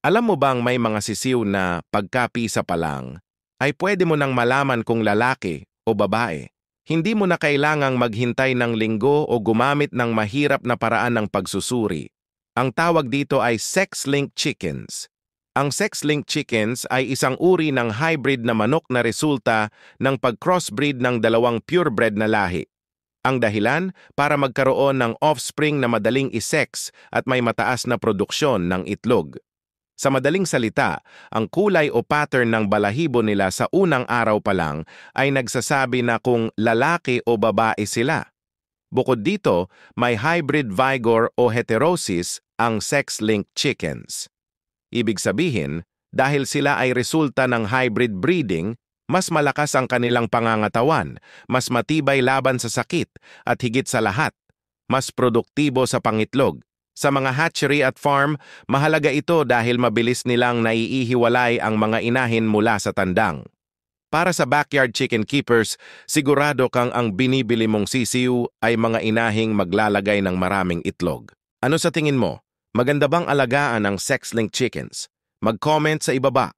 Alam mo bang may mga sisiw na pagkapisa pa lang, ay pwede mo nang malaman kung lalaki o babae. Hindi mo na kailangang maghintay ng linggo o gumamit ng mahirap na paraan ng pagsusuri. Ang tawag dito ay sex-linked chickens. Ang sex-linked chickens ay isang uri ng hybrid na manok na resulta ng pag-crossbreed ng dalawang purebred na lahi. Ang dahilan para magkaroon ng offspring na madaling isex at may mataas na produksyon ng itlog. Sa madaling salita, ang kulay o pattern ng balahibo nila sa unang araw pa lang ay nagsasabi na kung lalaki o babae sila. Bukod dito, may hybrid vigor o heterosis ang sex-linked chickens. Ibig sabihin, dahil sila ay resulta ng hybrid breeding, mas malakas ang kanilang pangangatawan, mas matibay laban sa sakit, at higit sa lahat, mas produktibo sa pangitlog. Sa mga hatchery at farm, mahalaga ito dahil mabilis nilang naiihiwalay ang mga inahin mula sa tandang. Para sa backyard chicken keepers, sigurado kang ang binibili mong sisiw ay mga inahing maglalagay ng maraming itlog. Ano sa tingin mo? Maganda bang alagaan ang sex-linked chickens? Mag-comment sa ibaba.